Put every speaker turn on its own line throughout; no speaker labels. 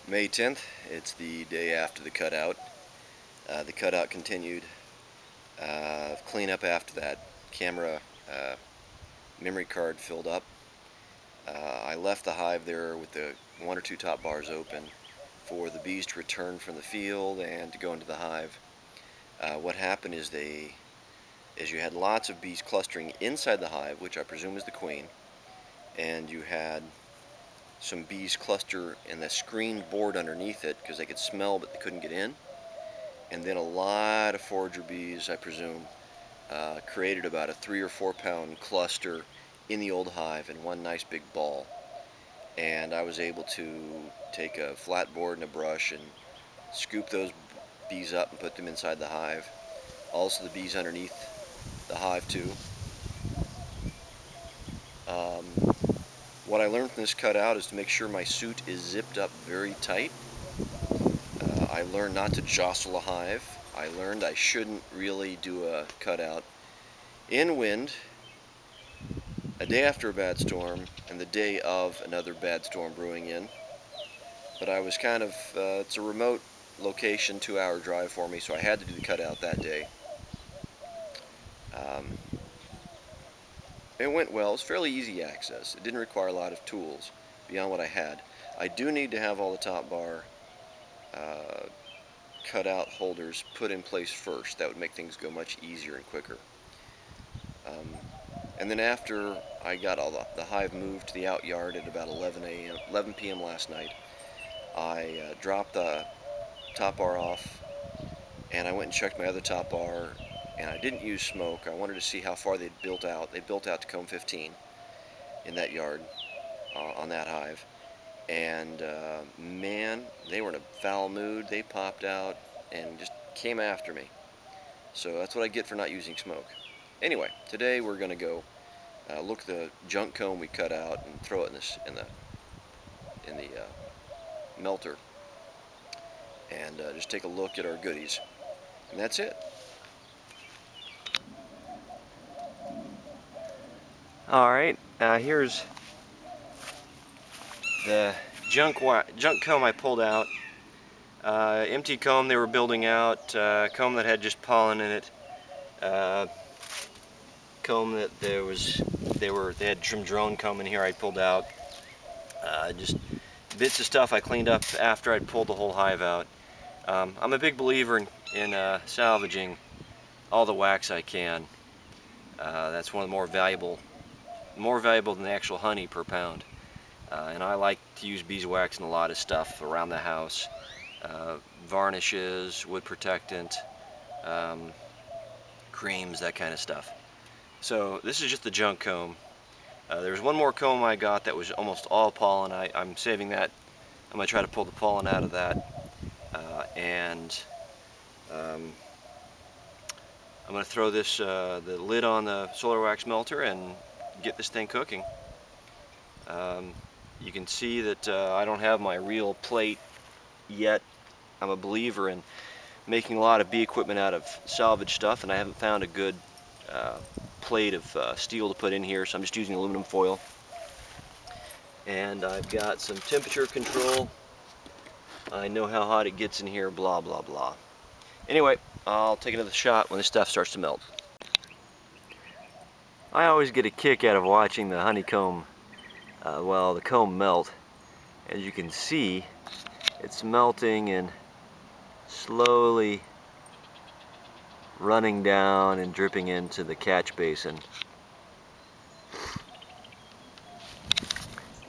May 10th, it's the day after the cutout. The cutout continued. Cleanup after that. Camera memory card filled up. I left the hive there with the one or two top bars open for the bees to return from the field and to go into the hive. What happened is you had lots of bees clustering inside the hive, which I presume is the queen, and you had some bees cluster in the screened board underneath it because they could smell but they couldn't get in. And then a lot of forager bees, I presume, created about a 3 or 4 pound cluster in the old hive in one nice big ball. And I was able to take a flat board and a brush and scoop those bees up and put them inside the hive. Also the bees underneath the hive too. What I learned from this cutout is to make sure my suit is zipped up very tight. I learned not to jostle a hive. I learned I shouldn't really do a cutout in wind, a day after a bad storm, and the day of another bad storm brewing in. But I was kind of, it's a remote location, 2-hour drive for me, so I had to do the cutout that day. It went well. It was fairly easy access. It didn't require a lot of tools beyond what I had. I do need to have all the top bar cutout holders put in place first. That would make things go much easier and quicker. And then after I got all the hive moved to the out yard at about 11 p.m. last night, I dropped the top bar off and I went and checked my other top bar, and I didn't use smoke. I wanted to see how far they'd built out. They built out to comb 15 in that yard on that hive. And man, they were in a foul mood. They popped out and just came after me. So that's what I get for not using smoke. Anyway, today we're going to go look at the junk comb we cut out and throw it in the melter, and just take a look at our goodies. And that's it. Alright, here's the junk comb I pulled out. Empty comb they were building out, comb that had just pollen in it, comb that they had some drone comb in here I pulled out, just bits of stuff I cleaned up after I'd pulled the whole hive out. I'm a big believer in salvaging all the wax I can. That's one of the more valuable than the actual honey per pound. And I like to use beeswax in a lot of stuff around the house. Varnishes, wood protectant, creams, that kind of stuff. So this is just the junk comb. There's one more comb I got that was almost all pollen. I'm saving that. I'm going to try to pull the pollen out of that. I'm going to throw this the lid on the solar wax melter and get this thing cooking. You can see that I don't have my real plate yet. I'm a believer in making a lot of bee equipment out of salvage stuff, and I haven't found a good plate of steel to put in here, so I'm just using aluminum foil. And I've got some temperature control. I know how hot it gets in here, blah blah blah. Anyway, I'll take another shot when this stuff starts to melt. I always get a kick out of watching the honeycomb, the comb melt. As you can see, it's melting and slowly running down and dripping into the catch basin.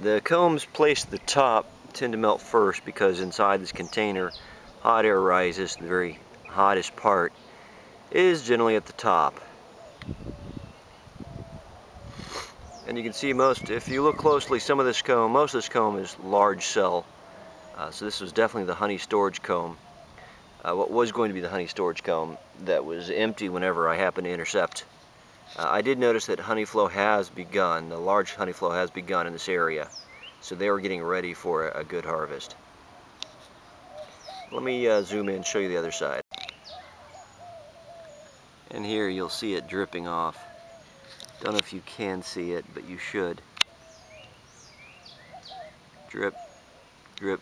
The combs placed at the top tend to melt first because inside this container hot air rises. The very hottest part is generally at the top. And you can see if you look closely, most of this comb is large cell. So this was definitely the honey storage comb. What was going to be the honey storage comb that was empty whenever I happened to intercept. I did notice that honey flow has begun, the large honey flow has begun in this area. So they were getting ready for a good harvest. Let me zoom in and show you the other side. And here you'll see it dripping off. Don't know if you can see it, but you should. Drip, drip,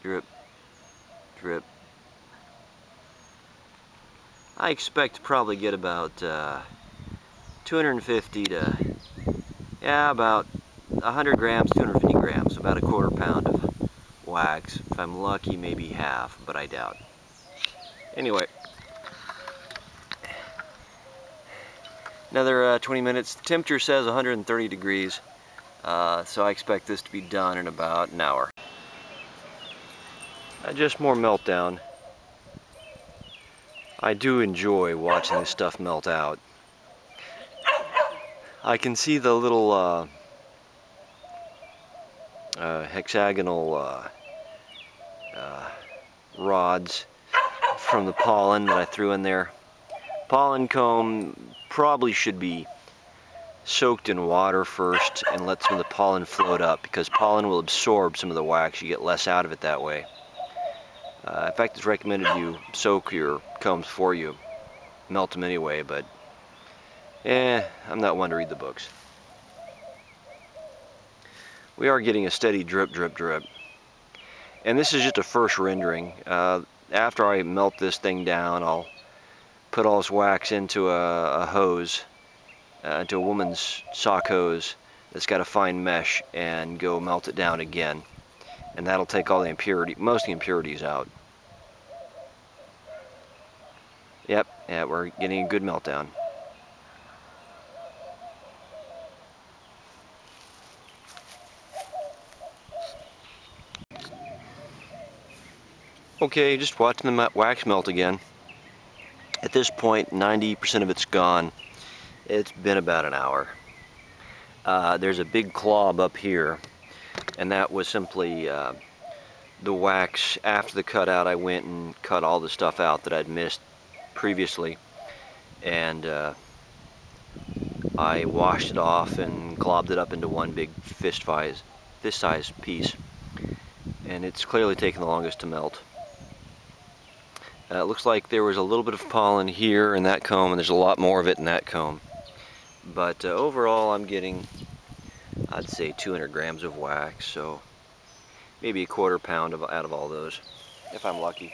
drip, drip. I expect to probably get about 250 to, yeah, about 100 grams, 250 grams, about a quarter pound of wax. If I'm lucky, maybe half, but I doubt. Anyway, another 20 minutes. The temperature says 130 degrees, so I expect this to be done in about an hour. Just more meltdown. I do enjoy watching this stuff melt out. I can see the little hexagonal rods from the pollen that I threw in there. Pollen comb probably should be soaked in water first and let some of the pollen float up, because pollen will absorb some of the wax. You get less out of it that way. In fact, it's recommended you soak your combs before you melt them anyway, but I'm not one to read the books. We are getting a steady drip, drip, drip. And this is just a first rendering. After I melt this thing down, I'll put all this wax into a hose, into a woman's sock hose that's got a fine mesh, and go melt it down again. And that'll take all the most of the impurities out. Yep, yeah, we're getting a good meltdown. Okay, just watching the wax melt again. At this point, 90% of it's gone. It's been about an hour. There's a big clob up here, and that was simply the wax. After the cutout, I went and cut all the stuff out that I'd missed previously, and I washed it off and globbed it up into one big fist-sized piece, and it's clearly taken the longest to melt. It looks like there was a little bit of pollen here in that comb, and there's a lot more of it in that comb. But overall, I'm getting, I'd say, 200 grams of wax, so maybe a quarter pound out of all those, if I'm lucky.